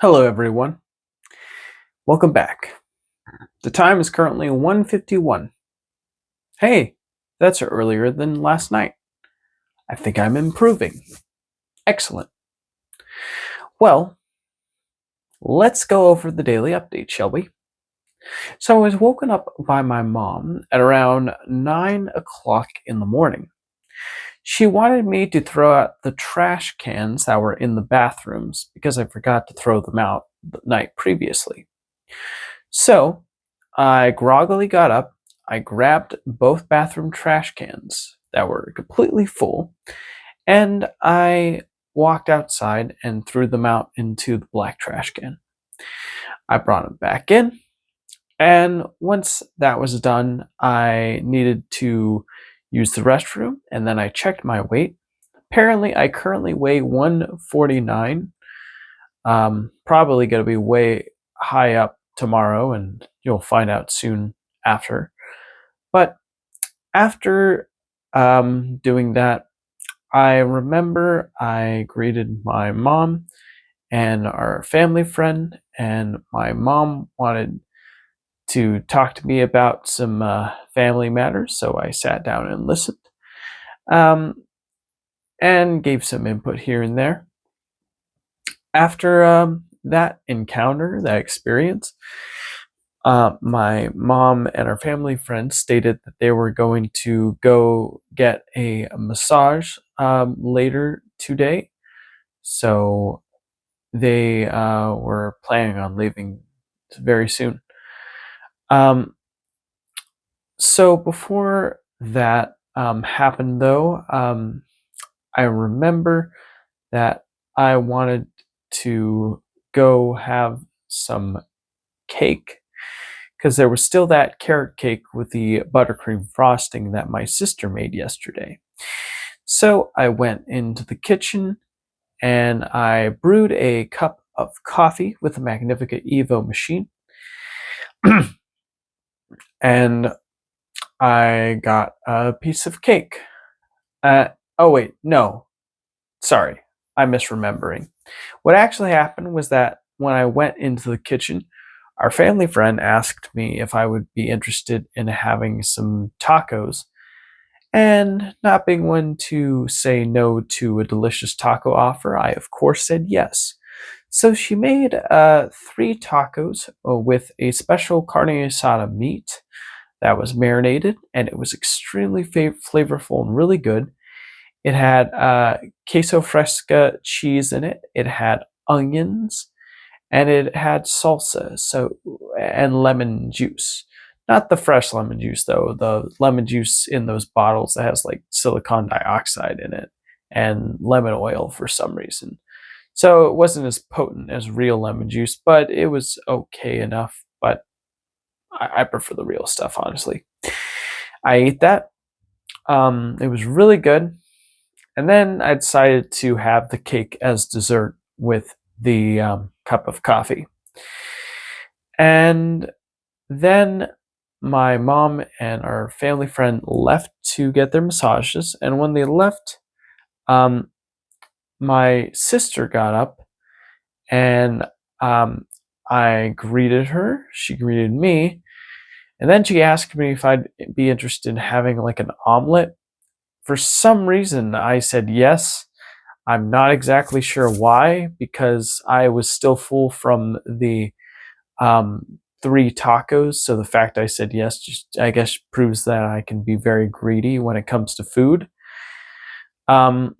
Hello, everyone. Welcome back. The time is currently 1:51. Hey, that's earlier than last night. I think I'm improving. Excellent. Well, let's go over the daily update, shall we? So I was woken up by my mom at around 9 o'clock in the morning. She wanted me to throw out the trash cans that were in the bathrooms because I forgot to throw them out the night previously. So I groggily got up, I grabbed both bathroom trash cans that were completely full, and I walked outside and threw them out into the black trash can. I brought them back in, and once that was done, I needed to use the restroom, and then I checked my weight. Apparently, I currently weigh 149. Probably going to be way high up tomorrow, and you'll find out soon after. But after doing that, I remember I greeted my mom and our family friend, and my mom wanted to talk to me about some family matters, so I sat down and listened um, and gave some input here and there. After that encounter, that experience, my mom and our family friends stated that they were going to go get a massage later today. So they were planning on leaving very soon. Um, so before that happened, though, I remember that I wanted to go have some cake because there was still that carrot cake with the buttercream frosting that my sister made yesterday. So I went into the kitchen and I brewed a cup of coffee with the Magnifica Evo machine. And I got a piece of cake. Oh, wait, no. Sorry, I'm misremembering. What actually happened was that when I went into the kitchen, our family friend asked me if I would be interested in having some tacos. And not being one to say no to a delicious taco offer, I of course said yes. So she made 3 tacos with a special carne asada meat that was marinated, and it was extremely flavorful and really good. It had queso fresca cheese in it. It had onions, and it had salsa, and lemon juice. Not the fresh lemon juice though. The lemon juice in those bottles that has like silicon dioxide in it and lemon oil for some reason. So it wasn't as potent as real lemon juice, but it was okay enough. But I prefer the real stuff, honestly. I ate that. It was really good. And then I decided to have the cake as dessert with the cup of coffee. And then my mom and our family friend left to get their massages. And when they left, um, my sister got up and I greeted her. She greeted me. And then she asked me if I'd be interested in having like an omelet. For some reason, I said yes. I'm not exactly sure why, because I was still full from the 3 tacos. So the fact I said yes just, I guess, proves that I can be very greedy when it comes to food. Um,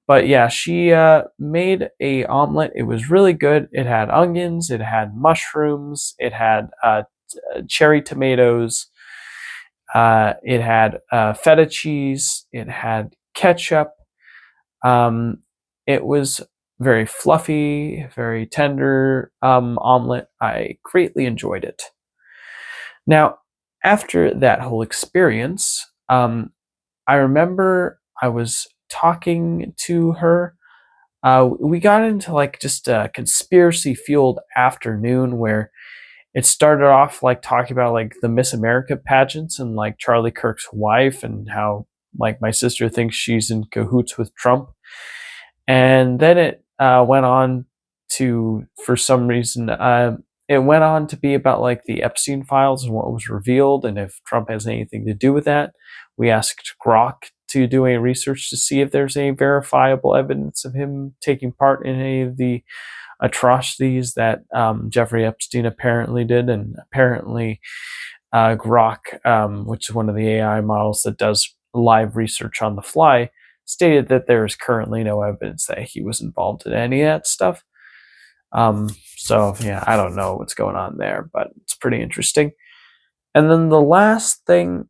but yeah, she made a omelet. It was really good. It had onions, it had mushrooms, it had cherry tomatoes, it had feta cheese, it had ketchup. Um, it was very fluffy, very tender omelet. I greatly enjoyed it. Now, after that whole experience, I remember I was talking to her. We got into like just a conspiracy fueled afternoon where it started off like talking about like the Miss America pageants and like Charlie Kirk's wife and how like my sister thinks she's in cahoots with Trump. And then it went on to, for some reason, it went on to be about like the Epstein files and what was revealed, and if Trump has anything to do with that. We asked Grok to do a research to see if there's any verifiable evidence of him taking part in any of the atrocities that Jeffrey Epstein apparently did, and apparently Grok, which is one of the AI models that does live research on the fly, stated that there is currently no evidence that he was involved in any of that stuff. So yeah, I don't know what's going on there, but it's pretty interesting. And then the last thing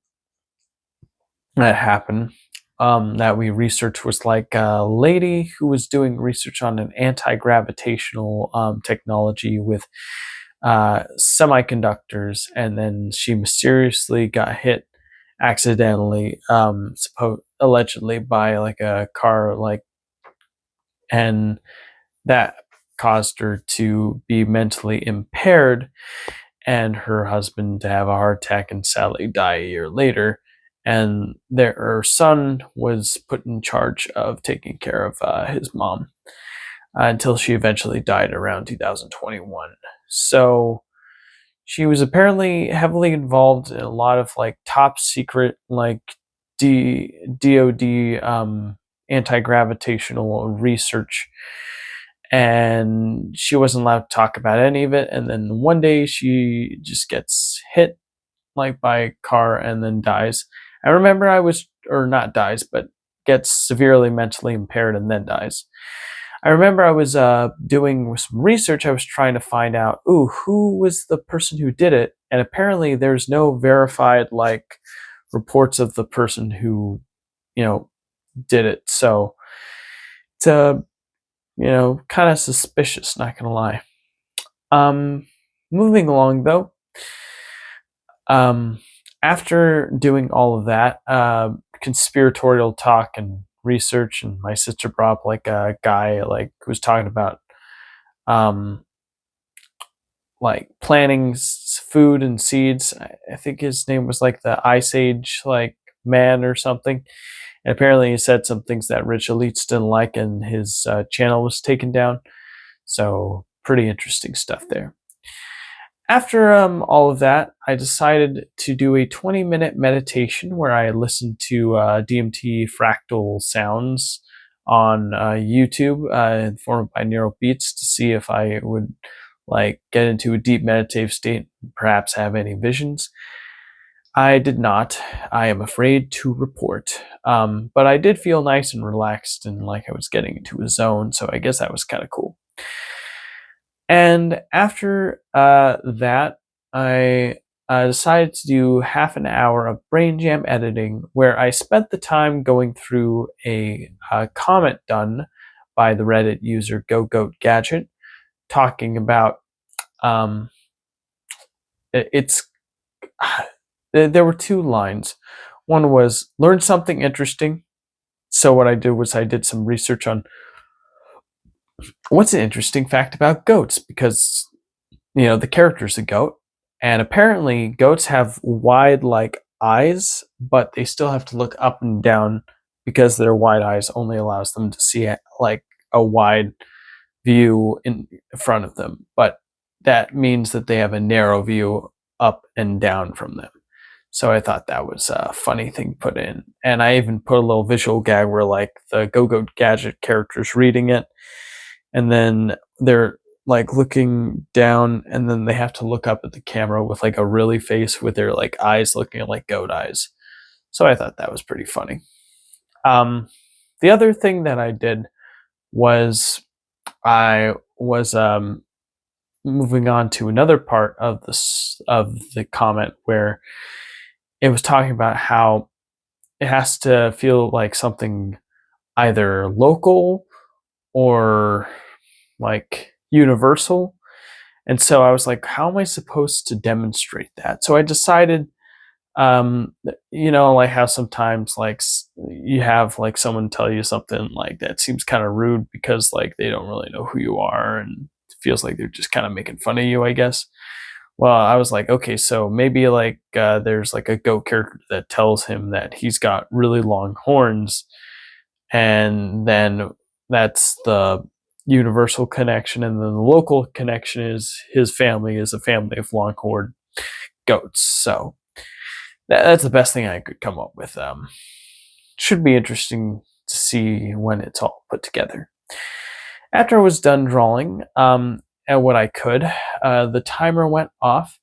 that happened that we researched was like a lady who was doing research on an anti-gravitational technology with semiconductors, and then she mysteriously got hit accidentally, allegedly by like a car, like, and that caused her to be mentally impaired, and her husband to have a heart attack and sadly die a year later. And her son was put in charge of taking care of his mom until she eventually died around 2021. So she was apparently heavily involved in a lot of like top secret, like DoD anti-gravitational research, and she wasn't allowed to talk about any of it. And then one day she just gets hit like by a car and then dies. I remember or not dies, but gets severely mentally impaired and then dies. I remember I was doing some research. I was trying to find out, who was the person who did it? And apparently there's no verified like reports of the person who, did it. So it's kind of suspicious, not gonna lie. Moving along though. After doing all of that conspiratorial talk and research, and my sister brought up like a guy like who was talking about like planting food and seeds. I think his name was like the Ice Age like man or something. And apparently he said some things that rich elites didn't like, and his channel was taken down. So pretty interesting stuff there. After all of that, I decided to do a 20-minute meditation where I listened to DMT fractal sounds on YouTube, informed by Neural Beats, to see if I would like get into a deep meditative state, perhaps have any visions. I did not, I am afraid to report. But I did feel nice and relaxed and like I was getting into a zone, so I guess that was kind of cool. And after that, I decided to do half an hour of brain jam editing, where I spent the time going through a comment done by the Reddit user GoGoatGadget, talking about there were two lines. One was learn something interesting. So what I did was I did some research on what's an interesting fact about goats, because the character's a goat, and apparently goats have wide like eyes, but they still have to look up and down because their wide eyes only allows them to see like a wide view in front of them, but that means that they have a narrow view up and down from them. So I thought that was a funny thing put in, and I even put a little visual gag where like the GoGoatGadget character's reading it, and then they're like looking down, and then they have to look up at the camera with like a really face with their like eyes looking like goat eyes. So I thought that was pretty funny. The other thing that I did was I was moving on to another part of the comment where it was talking about how it has to feel like something either local or like universal. And so I was like, how am I supposed to demonstrate that? So I decided, like how sometimes like you have like someone tell you something like that seems kind of rude because like they don't really know who you are, and it feels like they're just kind of making fun of you, I guess. Well, I was like, okay, so maybe like there's like a goat character that tells him that he's got really long horns, and then that's the universal connection, and then the local connection is his family is a family of longhorn goats. So that's the best thing I could come up with. Should be interesting to see when it's all put together. After I was done drawing, and what I could, the timer went off.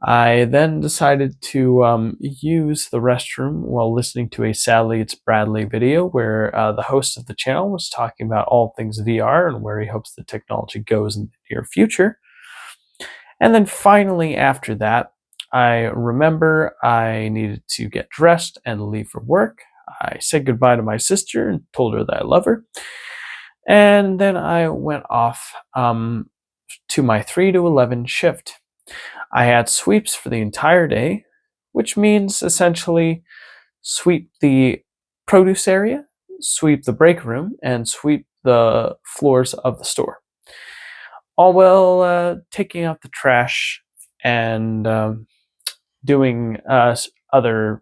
I then decided to use the restroom while listening to a Sadly It's Bradley video where the host of the channel was talking about all things VR and where he hopes the technology goes in the near future. And then finally, after that, I remember I needed to get dressed and leave for work. I said goodbye to my sister and told her that I love her. And then I went off to my 3 to 11 shift. I had sweeps for the entire day, which means essentially sweep the produce area, sweep the break room, and sweep the floors of the store, all while taking out the trash and doing other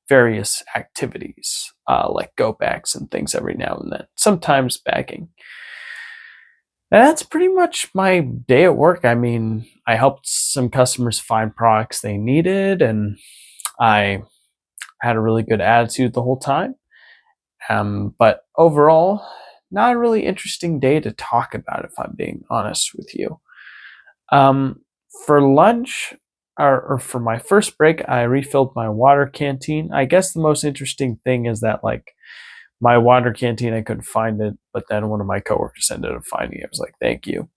various activities like go bags and things every now and then, sometimes bagging. That's pretty much my day at work. I mean, I helped some customers find products they needed, and I had a really good attitude the whole time. But overall, not a really interesting day to talk about, if I'm being honest with you. For lunch, or for my first break, I refilled my water canteen. I guess the most interesting thing is that, like, my water canteen, I couldn't find it, but then one of my coworkers ended up finding it. I was like, thank you.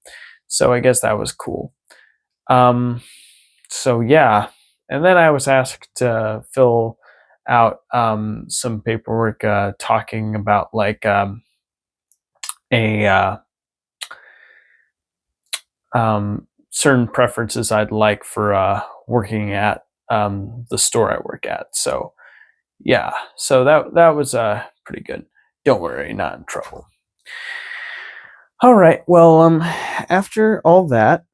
So I guess that was cool. So yeah. And then I was asked to fill out some paperwork talking about like a certain preferences I'd like for working at the store I work at. So yeah, so that was pretty good. Don't worry, not in trouble. All right, well, after all that,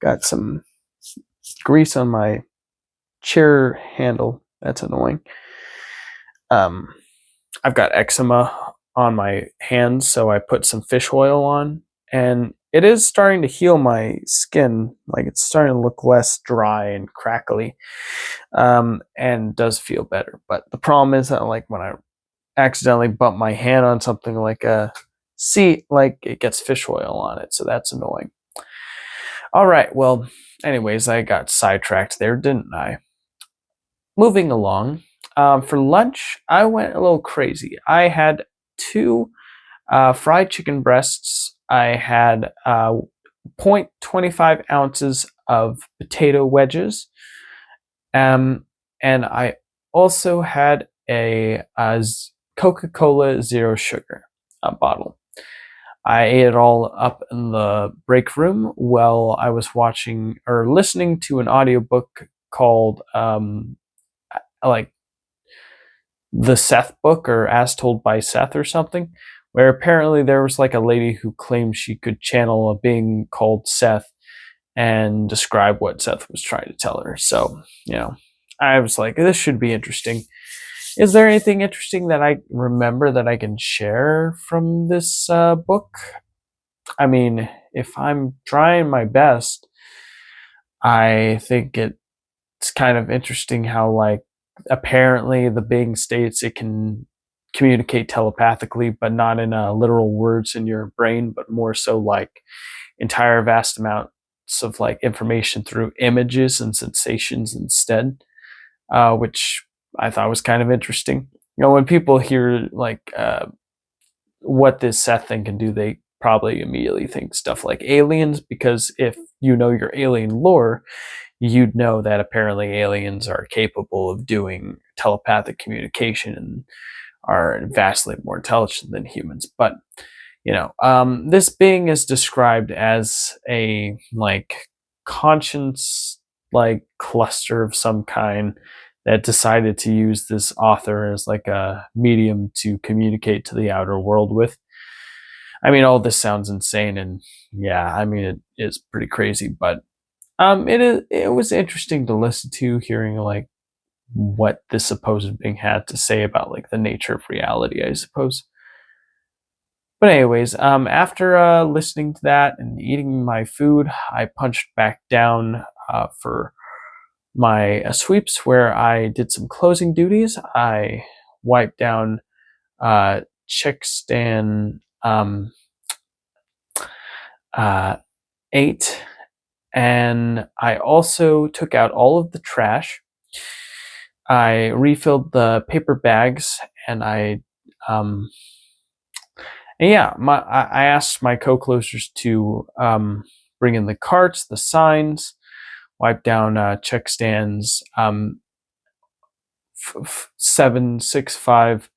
got some grease on my chair handle. That's annoying. I've got eczema on my hands, so I put some fish oil on, and it is starting to heal my skin. Like, it's starting to look less dry and crackly, and does feel better. But the problem is that, like, when I accidentally bump my hand on something like a seat, like, it gets fish oil on it, so that's annoying. All right, well, anyways, I got sidetracked there, didn't I? Moving along, for lunch, I went a little crazy. I had 2 fried chicken breasts. I had 0.25 ounces of potato wedges, and I also had a Coca-Cola Zero Sugar bottle. I ate it all up in the break room while I was watching or listening to an audiobook called like the Seth book, or As Told by Seth or something, where apparently there was like a lady who claimed she could channel a being called Seth and describe what Seth was trying to tell her. So, I was like, this should be interesting. Is there anything interesting that I remember that I can share from this book? I mean, if I'm trying my best, I think it's kind of interesting how, like, apparently the being states it can communicate telepathically, but not in literal words in your brain, but more so like entire vast amounts of like information through images and sensations instead, which I thought was kind of interesting. When people hear like what this Seth thing can do, they probably immediately think stuff like aliens, because if you know your alien lore, you'd know that apparently aliens are capable of doing telepathic communication and are vastly more intelligent than humans. But this being is described as a like conscience like cluster of some kind that decided to use this author as like a medium to communicate to the outer world with. I mean, all this sounds insane, and yeah, I mean, it is pretty crazy, but it was interesting to listen to, hearing like what this supposed being had to say about like the nature of reality, I suppose. But anyways, after listening to that and eating my food, I punched back down for my sweeps, where I did some closing duties. I wiped down check stand uh, 8, and I also took out all of the trash. I refilled the paper bags, and um, I asked my co-closers to bring in the carts, the signs, wipe down check stands 7, 6, 5,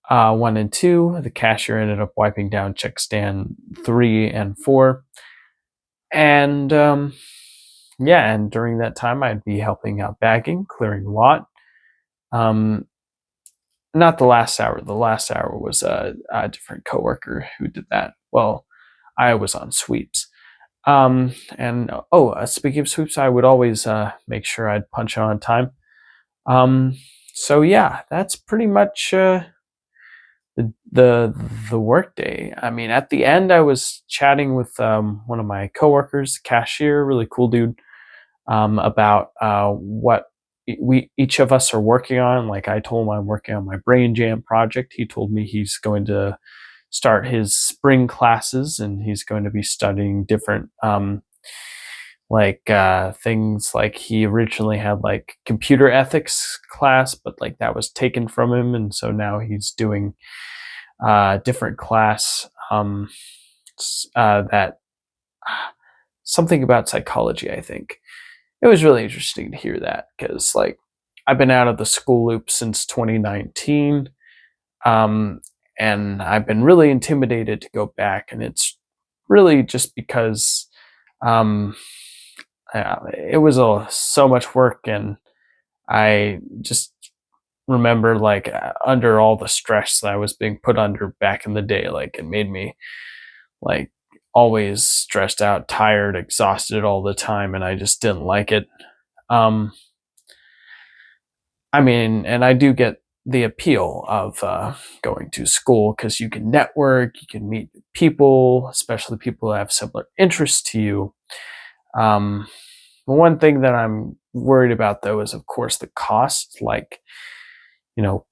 1, and 2. The cashier ended up wiping down check stand 3 and 4, and and during that time, I'd be helping out bagging, clearing the lot. Um, Not the last hour. The last hour was a different coworker who did that. Well, I was on sweeps. Speaking of sweeps, I would always make sure I'd punch on time. So yeah, that's pretty much the work day. I mean, at the end, I was chatting with one of my coworkers, cashier, really cool dude, about what we each of us are working on. Like I told him I'm working on my Brain Jam project. He told me he's going to start his spring classes and he's going to be studying different things. Like he originally had like computer ethics class, but like that was taken from him, and so now he's doing different class that something about psychology, I think. It was really interesting to hear that because like I've been out of the school loop since 2019, um, and I've been really intimidated to go back, and it's really just because um, it was so much work, and I just remember like under all the stress that I was being put under back in the day, like it made me like always stressed out, tired, exhausted all the time, and I just didn't like it. Um, I mean, and I do get the appeal of going to school because you can network, you can meet people, especially people who have similar interests to you. The one thing that I'm worried about, though, is of course the cost. Like,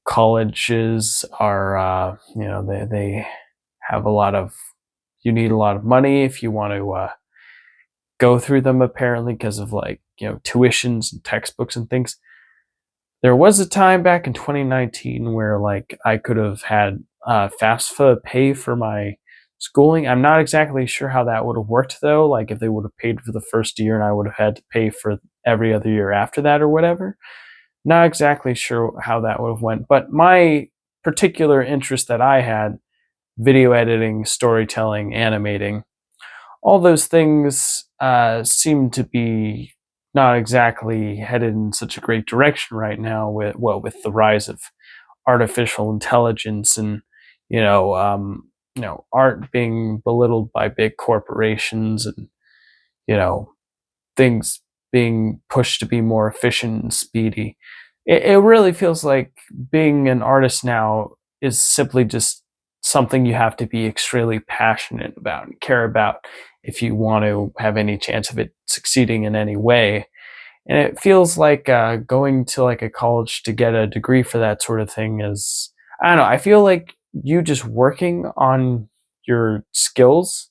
colleges are, they have a lot of, you need a lot of money if you want to go through them, apparently, because of like, tuitions and textbooks and things. There was a time back in 2019 where like I could have had FAFSA pay for my schooling. I'm not exactly sure how that would have worked though. Like if they would have paid for the first year and I would have had to pay for every other year after that or whatever. Not exactly sure how that would have went. But my particular interest that I had, video editing, storytelling, animating, all those things seem to be not exactly headed in such a great direction right now with the rise of artificial intelligence and art being belittled by big corporations and you know things being pushed to be more efficient and speedy. It really feels like being an artist now is simply just something you have to be extremely passionate about and care about if you want to have any chance of it succeeding in any way. And it feels like going to like a college to get a degree for that sort of thing is, I don't know, I feel like you just working on your skills,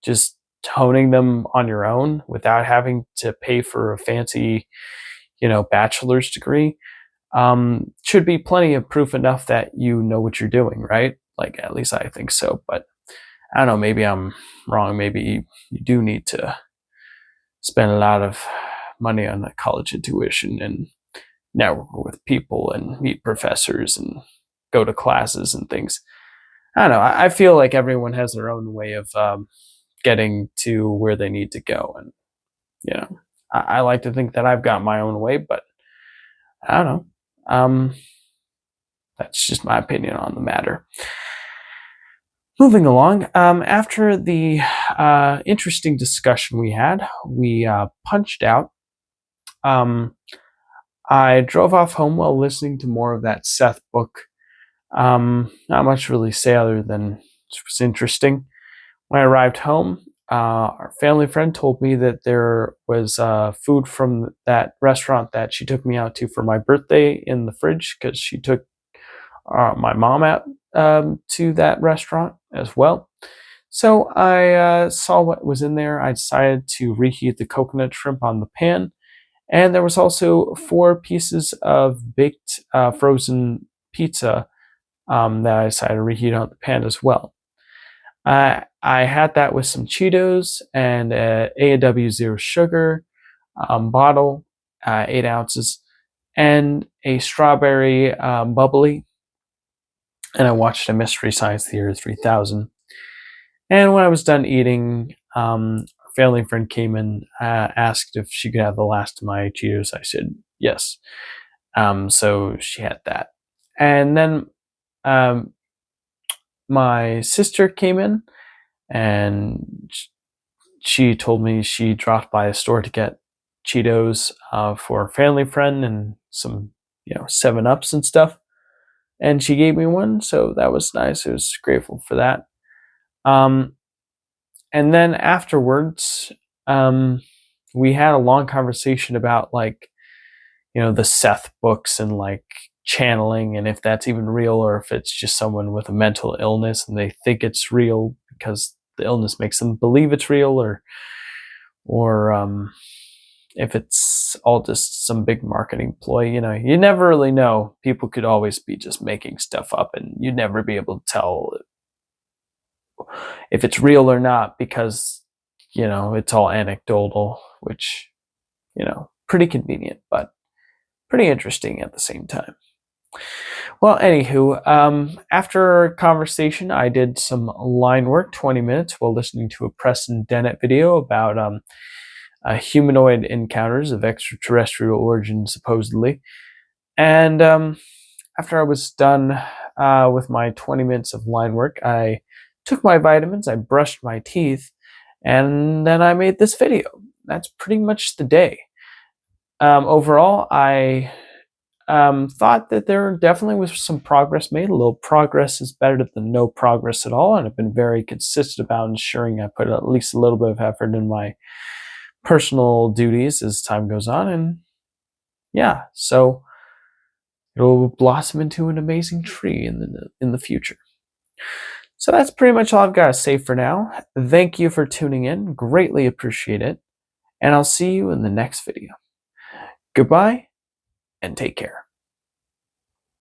just honing them on your own without having to pay for a fancy, bachelor's degree, should be plenty of proof enough that you know what you're doing, right? Like, at least I think so. But I don't know, maybe I'm wrong. Maybe you do need to spend a lot of money on a college tuition and network with people and meet professors and go to classes and things. I don't know. I feel like everyone has their own way of getting to where they need to go. And, I like to think that I've got my own way, but I don't know. That's just my opinion on the matter. Moving along, after the interesting discussion we punched out. I drove off home while listening to more of that Seth book. Not much really say other than which was interesting. When I arrived home, our family friend told me that there was food from that restaurant that she took me out to for my birthday in the fridge, because she took my mom out to that restaurant as well. So I saw what was in there. I decided to reheat the coconut shrimp on the pan. And there was also 4 pieces of baked frozen pizza that I decided to reheat on the pan as well. I had that with some Cheetos and A&W Zero Sugar bottle, 8 ounces, and a strawberry bubbly. And I watched a Mystery Science Theater 3000. And when I was done eating, a family friend came in, asked if she could have the last of my Cheetos. I said yes. So she had that. And then my sister came in, and she told me she dropped by the store to get Cheetos for a family friend and some, 7-Ups and stuff. And she gave me one, so that was nice. I was grateful for that. And then afterwards, we had a long conversation about the Seth books and channeling, and if that's even real, or if it's just someone with a mental illness and they think it's real because the illness makes them believe it's real, or if it's all just some big marketing ploy. You never really know. People could always be just making stuff up, and you'd never be able to tell if it's real or not, because it's all anecdotal, which pretty convenient, but pretty interesting at the same time. Well, anywho, after conversation, I did some line work, 20 minutes, while listening to a Preston Dennett video about humanoid encounters of extraterrestrial origin, supposedly. And after I was done with my 20 minutes of line work, I took my vitamins, I brushed my teeth, and then I made this video. That's pretty much the day. Overall, I thought that there definitely was some progress made. A little progress is better than no progress at all, and I've been very consistent about ensuring I put at least a little bit of effort in my personal duties as time goes on, and yeah, so it'll blossom into an amazing tree in the future. So that's pretty much all I've got to say for now. Thank you for tuning in. Greatly appreciate it. And I'll see you in the next video. Goodbye, and take care.